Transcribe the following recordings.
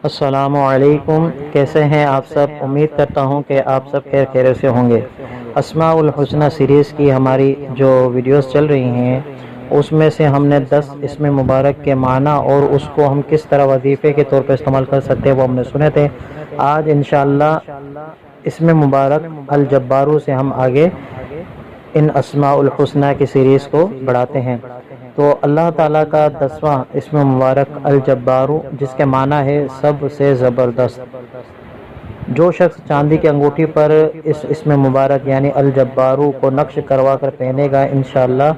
السلام علیکم، کیسے ہیں آپ سب؟ امید کرتا ہوں کہ آپ سب خیر خیریت سے ہوں گے۔ اسماء الحسنی سیریز کی ہماری جو ویڈیوز چل رہی ہیں اس میں سے ہم نے 10 اسم مبارک کے معنی اور اس کو ہم کس طرح وظیفے کے طور پر استعمال کر سکتے ہیں وہ ہم نے سنے تھے۔ آج انشاءاللہ اسم مبارک الجبارو سے ہم آگے ان اسماء الحسنی کی سیریز کو بڑھاتے ہیں۔ تو اللہ تعالیٰ کا 10واں اسم مبارک الجبارو، جس کے معنی ہے سب سے زبردست۔ جو شخص چاندی کی انگوٹھی پر اس اسم مبارک یعنی الجبارو کو نقش کروا کر پہنے گا، انشاءاللہ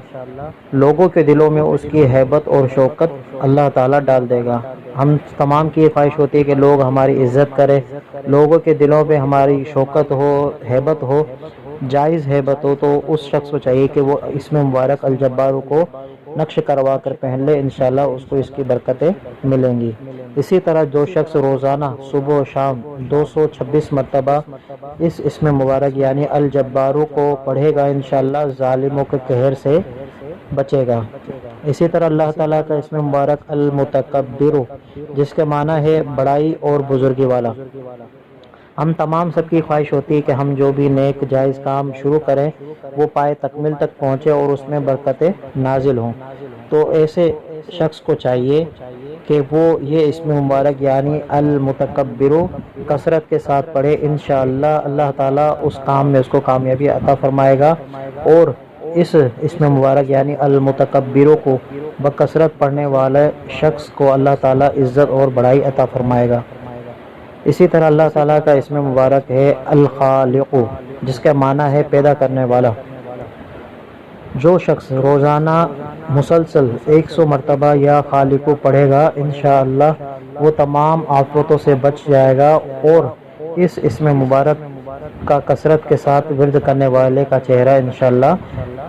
لوگوں کے دلوں میں اس کی ہیبت اور شوکت اللہ تعالیٰ ڈال دے گا۔ ہم تمام کی یہ خواہش ہوتی ہے کہ لوگ ہماری عزت کرے، لوگوں کے دلوں پہ ہماری شوکت ہو، ہیبت ہو، جائز ہیبت ہو، تو اس شخص کو چاہیے کہ وہ اسم مبارک الجبارو کو نقش کروا کر پہن لے، انشاءاللہ اس کو اس کی برکتیں ملیں گی۔ اسی طرح جو شخص روزانہ صبح و شام 226 مرتبہ اس اسم مبارک یعنی الجبارو کو پڑھے گا، انشاءاللہ ظالموں کے قہر سے بچے گا۔ اسی طرح اللہ تعالیٰ کا اسم مبارک المتکبر، جس کے معنی ہے بڑائی اور بزرگی والا۔ ہم تمام سب کی خواہش ہوتی ہے کہ ہم جو بھی نیک جائز کام شروع کریں وہ پائے تکمیل تک پہنچے اور اس میں برکتیں نازل ہوں۔ تو ایسے شخص کو چاہیے کہ وہ یہ اسم مبارک یعنی المتکبر کثرت کے ساتھ پڑھے، انشاءاللہ اللہ تعالیٰ اس کام میں اس کو کامیابی عطا فرمائے گا، اور اس اسم مبارک یعنی المتکبر کو بکثرت پڑھنے والے شخص کو اللہ تعالیٰ عزت اور بڑائی عطا فرمائے گا۔ اسی طرح اللہ تعالیٰ کا اسم مبارک ہے الخالق، جس کا معنی ہے پیدا کرنے والا۔ جو شخص روزانہ مسلسل 100 مرتبہ یا خالق پڑھے گا، انشاءاللہ وہ تمام آفتوں سے بچ جائے گا، اور اس اسم مبارک کا کثرت کے ساتھ ورد کرنے والے کا چہرہ انشاءاللہ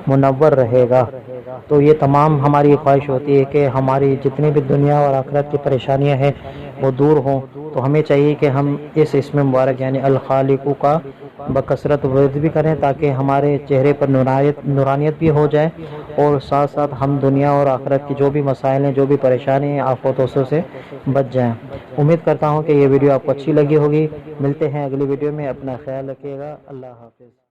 منور رہے گا۔ تو یہ تمام ہماری خواہش ہوتی ہے کہ ہماری جتنی بھی دنیا اور آخرت کی پریشانیاں ہیں وہ دور ہوں، تو ہمیں چاہیے کہ ہم اس اسم مبارک یعنی الخالق کا بکثرت ورد بھی کریں، تاکہ ہمارے چہرے پر نورانیت بھی ہو جائے، اور ساتھ ساتھ ہم دنیا اور آخرت کی جو بھی مسائل ہیں، جو بھی پریشانی ہیں، آفتوں سے بچ جائیں۔ امید کرتا ہوں کہ یہ ویڈیو آپ کو اچھی لگی ہوگی۔ ملتے ہیں اگلی ویڈیو میں، اپنا خیال رکھیے گا، اللہ حافظ۔